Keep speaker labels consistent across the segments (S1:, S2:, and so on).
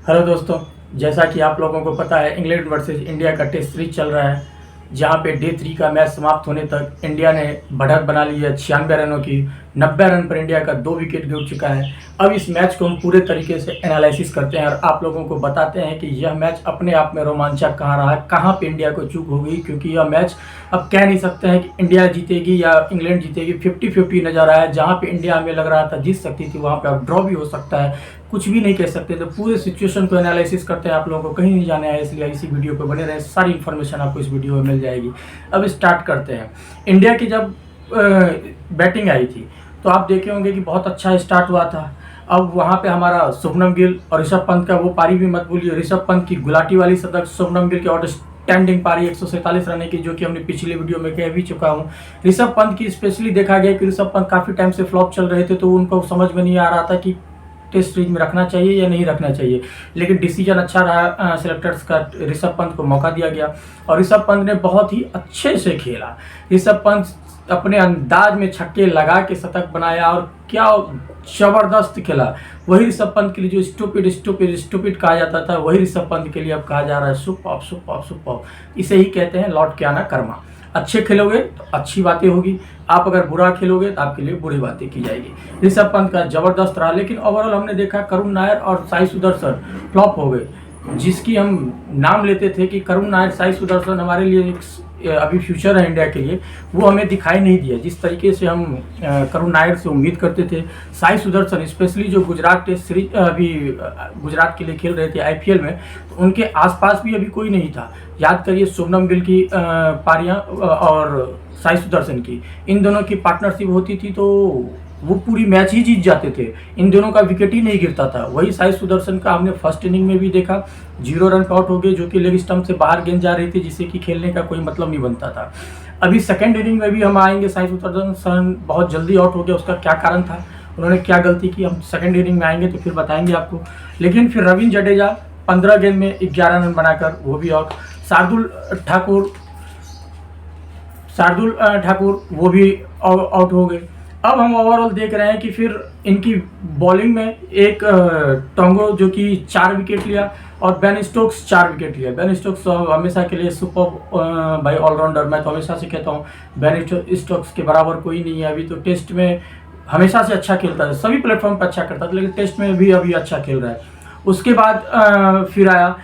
S1: Hello दोस्तों, जैसा कि आप लोगों को पता है इंग्लैंड वर्सेस इंडिया का टेस्ट सीरीज चल रहा है, जहां पे डे 3 का मैच समाप्त होने तक इंडिया ने बढ़त बना ली है 96 रनों की। 90 रन पर इंडिया का 2 विकेट गिर चुका है। अब इस मैच को हम पूरे तरीके से एनालिसिस करते हैं और आप लोगों को बताते हैं कि यह मैच अपने आप में रोमांचक कहाँ रहा, कहाँ पे इंडिया को चूक हो गई, क्योंकि यह मैच अब कह नहीं सकते हैं कि इंडिया जीतेगी या इंग्लैंड जीतेगी। 50-50 नज़र आया। जहाँ पे इंडिया हमें लग रहा था जीत सकती थी, वहाँ पे अब ड्रॉ भी हो सकता है, कुछ भी नहीं कह सकते। तो पूरे सिचुएशन को एनालिसिस करते हैं। आप लोगों को कहीं नहीं जाना है, इसलिए इसी वीडियो पे बने रहे। सारी इन्फॉर्मेशन आपको इस वीडियो में मिल जाएगी। अब स्टार्ट करते हैं। इंडिया की जब बैटिंग आई थी तो आप देखे होंगे कि बहुत अच्छा स्टार्ट हुआ था। अब वहाँ पे हमारा शुभमन गिल और ऋषभ पंत का वो पारी भी मत भूलिए। ऋषभ पंत की गुलाटी वाली शतक, शुभमन गिल की आउटस्टैंडिंग पारी 147 रन की, जो कि हमने पिछले वीडियो में कह भी चुका हूँ। ऋषभ पंत की स्पेशली देखा गया कि ऋषभ पंत काफ़ी टाइम से फ्लॉप चल रहे थे, तो उनको समझ में नहीं आ रहा था कि टेस्ट सीरीज में रखना चाहिए या नहीं रखना चाहिए। लेकिन डिसीजन अच्छा रहा सिलेक्टर्स का, ऋषभ पंत को मौका दिया गया और ऋषभ पंत ने बहुत ही अच्छे से खेला। ऋषभ पंत अपने अंदाज में छक्के लगा के शतक बनाया और क्या जबरदस्त खेला। वही ऋषभ पंत के लिए जो स्टूपिड कहा जाता था, वही ऋषभ पंत के लिए अब कहा जा रहा है सुपर। इसे ही कहते हैं लौट के आना कर्मा। अच्छे खेलोगे तो अच्छी बातें होगी, आप अगर बुरा खेलोगे तो आपके लिए बुरी बातें की जाएगी। ऋषभ पंत का जबरदस्त रहा, लेकिन ओवरऑल हमने देखा करुण नायर और साई सुदर्शन फ्लॉप हो गए। जिसकी हम नाम लेते थे कि करुण नायर, साई सुदर्शन हमारे लिए अभी फ्यूचर है इंडिया के लिए, वो हमें दिखाई नहीं दिया। जिस तरीके से हम करुण नायर से उम्मीद करते थे, साई सुदर्शन स्पेशली जो गुजरात टेस्ट सीरीज अभी गुजरात के लिए खेल रहे थे IPL में, तो उनके आसपास भी अभी कोई नहीं था। याद करिए शुभमन गिल की पारियां और साई सुदर्शन की, इन दोनों की पार्टनरशिप होती थी तो वो पूरी मैच ही जीत जाते थे। इन दोनों का विकेट ही नहीं गिरता था। वही साई सुदर्शन का हमने फर्स्ट इनिंग में भी देखा, 0 रन पे आउट हो गए, जो कि लेग स्टंप से बाहर गेंद जा रही थी, जिससे कि खेलने का कोई मतलब नहीं बनता था। अभी सेकेंड इनिंग में भी हम आएंगे। साई सुदर्शन बहुत जल्दी आउट हो गया, उसका क्या कारण था, उन्होंने क्या गलती की, हम सेकेंड इनिंग में आएंगे तो फिर बताएंगे आपको। लेकिन फिर रविंद्र जडेजा 15 गेंद में 11 रन बनाकर वो भी आउट। शार्दुल ठाकुर वो भी आउट हो गए। अब हम ओवरऑल देख रहे हैं कि फिर इनकी बॉलिंग में एक टोंगो जो कि 4 विकेट लिया और बेन स्टोक्स 4 विकेट लिया। बेन स्टोक्स हमेशा के लिए सुपर भाई ऑलराउंडर, मैं तो हमेशा से कहता हूँ बेन स्टोक्स के बराबर कोई नहीं है। अभी तो टेस्ट में हमेशा से अच्छा खेलता है, सभी प्लेटफॉर्म पर अच्छा करता था, लेकिन टेस्ट में भी अभी अच्छा खेल रहा है। उसके बाद फिर आया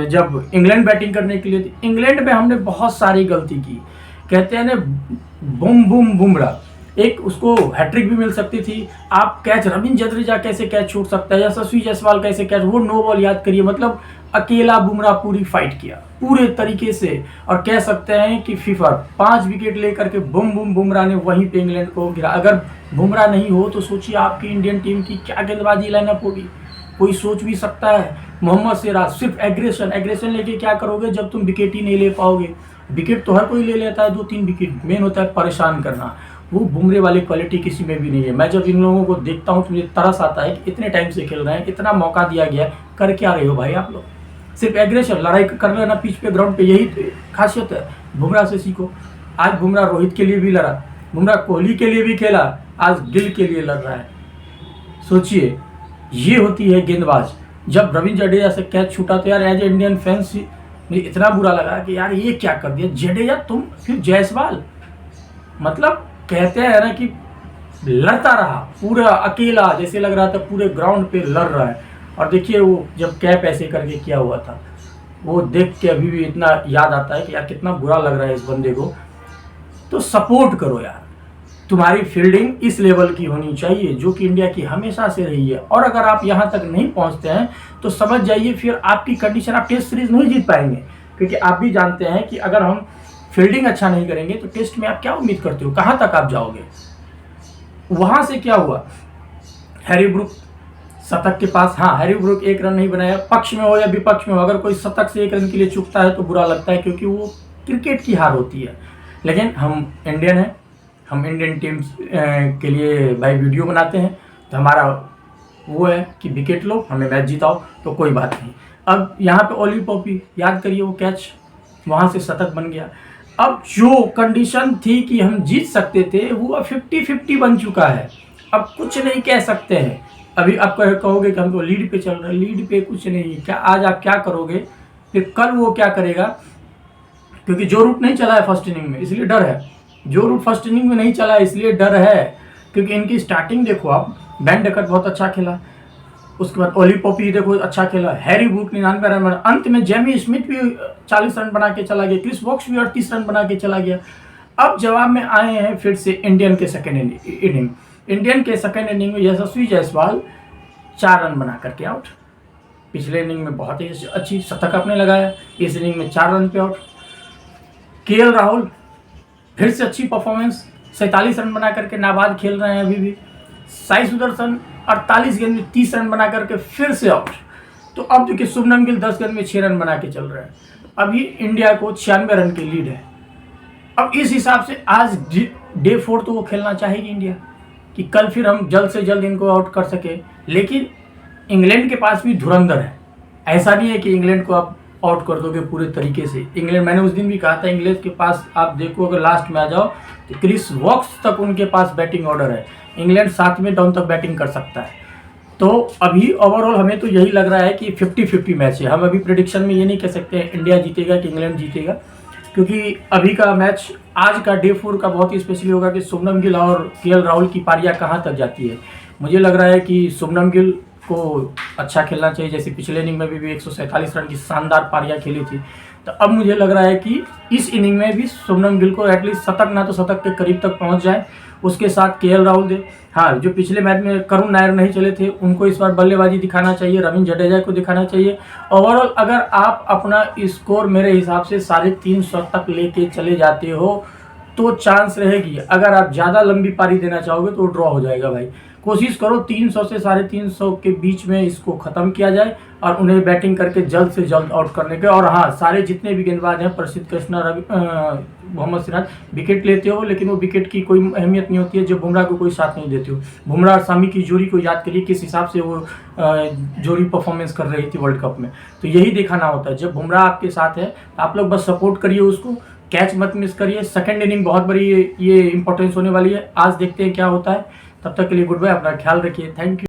S1: जब इंग्लैंड बैटिंग करने के लिए थी। इंग्लैंड में हमने बहुत सारी गलती की, कहते हैं ना बूम बुमराह, एक उसको हैट्रिक भी मिल सकती थी। आप कैच, रविंद्र जडेजा कैसे कैच छूट सकता है, यशस्वी जायसवाल कैसे कैच, वो नो बॉल याद करिए। मतलब अकेला बुमराह पूरी फाइट किया पूरे तरीके से, और कह सकते हैं कि फीफर 5 विकेट लेकर के बूम बुमराह ने वहीं पे इंग्लैंड को गिरा। अगर बुमराह नहीं हो तो सोचिए आपकी इंडियन टीम की क्या गेंदबाजी लाइनअप होगी, कोई सोच भी सकता है। मोहम्मद सिराज सिर्फ एग्रेशन लेके क्या करोगे जब तुम विकेट ही नहीं ले पाओगे। विकेट तो हर कोई ले लेता है, 2-3 विकेट, मेन होता है परेशान करना। वो बुमराह वाली क्वालिटी किसी में भी नहीं है। मैं जब इन लोगों को देखता हूँ तो मुझे तरस आता है कि इतने टाइम से खेल रहे हैं, इतना मौका दिया गया है, कर क्या रहे हो भाई आप लोग। सिर्फ एग्रेशन, लड़ाई कर लेना पिच पे, ग्राउंड पे, यही खासियत है। बुमराह से सीखो। आज बुमराह रोहित के लिए भी लड़ा, बुमराह कोहली के लिए भी खेला, आज गिल के लिए लड़ रहा है। सोचिए, ये होती है गेंदबाज। जब रविंद्र जडेजा से कैच छूटा तो यार एज ए इंडियन फैंस मुझे इतना बुरा लगा कि यार ये क्या कर दिया जडेजा तुम। फिर जायसवाल, मतलब कहते हैं ना कि लड़ता रहा पूरा अकेला, जैसे लग रहा था पूरे ग्राउंड पे लड़ रहा है। और देखिए वो जब कैप ऐसे करके किया हुआ था, वो देख के अभी भी इतना याद आता है कि यार कितना बुरा लग रहा है इस बंदे को। तो सपोर्ट करो यार, तुम्हारी फील्डिंग इस लेवल की होनी चाहिए जो कि इंडिया की हमेशा से रही है। और अगर आप यहाँ तक नहीं पहुँचते हैं तो समझ जाइए फिर आपकी कंडीशन, आप टेस्ट सीरीज नहीं जीत पाएंगे। क्योंकि आप भी जानते हैं कि अगर हम फील्डिंग अच्छा नहीं करेंगे तो टेस्ट में आप क्या उम्मीद करते हो, कहाँ तक आप जाओगे। वहाँ से क्या हुआ, हैरी ब्रूक शतक के पास, हाँ हैरी ब्रूक 1 रन नहीं बनाया, पक्ष में हो या विपक्ष में हो, अगर कोई शतक से 1 रन के लिए चूकता है तो बुरा लगता है, क्योंकि वो क्रिकेट की हार होती है। लेकिन हम इंडियन हैं, हम इंडियन टीम्स के लिए भाई वीडियो बनाते हैं, तो हमारा वो है कि विकेट लो, हमें मैच जिताओ, तो कोई बात नहीं। अब यहाँ पे ओली पॉपी याद करिए, वो कैच वहाँ से शतक बन गया। अब जो कंडीशन थी कि हम जीत सकते थे वो 50-50 बन चुका है। अब कुछ नहीं कह सकते हैं, अभी आप कहोगे कि हम तो लीड पे चल रहे हैं, लीड पे कुछ नहीं। क्या आज आप क्या करोगे फिर कल वो क्या करेगा, क्योंकि जो रूट नहीं चला है फर्स्ट इनिंग में इसलिए डर है, जो रूट फर्स्ट इनिंग में नहीं चला है इसलिए डर है, क्योंकि इनकी स्टार्टिंग देखो आप, बेन डकट बहुत अच्छा खेला, उसके बाद ओली पॉपी देखो अच्छा खेला, हैरी ब्रूक 99 रन बना, अंत में जेमी स्मिथ भी 40 रन बना के चला गया, क्रिस वॉक्स भी 38 रन बना के चला गया। अब जवाब में आए हैं फिर से इंडियन के सेकेंड इनिंग। इंडियन के सेकेंड इनिंग में यशस्वी जायसवाल 4 रन बना करके आउट। पिछले इनिंग में बहुत ही अच्छी शतक अपने लगाया, इस इनिंग में 4 रन पे आउट। केएल राहुल फिर से अच्छी परफॉर्मेंस, 47 रन बना करके नाबाद खेल रहे हैं अभी भी। साई सुदर्शन 48 गेंद में 30 रन बना करके फिर से आउट। तो अब देखिए शुभमन गिल 10 गेंद में 6 रन बना के चल रहे हैं। अभी इंडिया को 96 रन की लीड है। अब इस हिसाब से आज डे 4 तो वो खेलना चाहेगी इंडिया कि कल फिर हम जल्द से जल्द इनको आउट कर सके, लेकिन इंग्लैंड के पास भी धुरंधर है। ऐसा नहीं है कि इंग्लैंड को आप आउट कर दोगे पूरे तरीके से। इंग्लैंड, मैंने उस दिन भी कहा था, इंग्लैंड के पास आप देखो अगर लास्ट में आ जाओ तो क्रिस वॉक्स तक उनके पास बैटिंग ऑर्डर है। इंग्लैंड 7वें डाउन तक बैटिंग कर सकता है। तो अभी ओवरऑल हमें तो यही लग रहा है कि 50-50 मैच है। हम अभी प्रेडिक्शन में ये नहीं कह सकते हैं इंडिया जीतेगा कि इंग्लैंड जीतेगा, क्योंकि अभी का मैच, आज का डे 4 का बहुत ही स्पेशली होगा कि शुभमन गिल और केएल राहुल की पारियां कहां तक जाती है। मुझे लग रहा है कि शुभमन गिल को अच्छा खेलना चाहिए, जैसे पिछले इनिंग में भी 147 रन की शानदार पारियां खेली थी। तो अब मुझे लग रहा है कि इस इनिंग में भी शुभमन गिल को एटलीस्ट शतक ना तो शतक के करीब तक पहुंच जाए, उसके साथ केएल राहुल दे। हाँ, जो पिछले मैच में करुण नायर नहीं चले थे उनको इस बार बल्लेबाजी दिखाना चाहिए, रविंद्र जडेजा को दिखाना चाहिए। ओवरऑल अगर आप अपना स्कोर मेरे हिसाब से 350 तक लेके चले जाते हो तो चांस रहेगी। अगर आप ज़्यादा लंबी पारी देना चाहोगे तो ड्रॉ हो जाएगा भाई। कोशिश करो 300 से 350 के बीच में इसको ख़त्म किया जाए और उन्हें बैटिंग करके जल्द से जल्द आउट करने के। और हाँ, सारे जितने भी गेंदबाज हैं, प्रसिद्ध कृष्णा, मोहम्मद सिराज विकेट लेते हो, लेकिन वो विकेट की कोई अहमियत नहीं होती है जब बुमराह को कोई साथ नहीं देते हो। बुमराह और सामी की जोड़ी को याद करिए किस हिसाब से वो जोड़ी परफॉर्मेंस कर रही थी वर्ल्ड कप में। तो यही दिखाना होता है, जब बुमराह आपके साथ है आप लोग बस सपोर्ट करिए उसको, कैच मत मिस करिए। सेकंड इनिंग बहुत बड़ी ये इंपॉर्टेंस होने वाली है। आज देखते हैं क्या होता है। तब तक के लिए गुड बाय, अपना ख्याल रखिए, थैंक यू।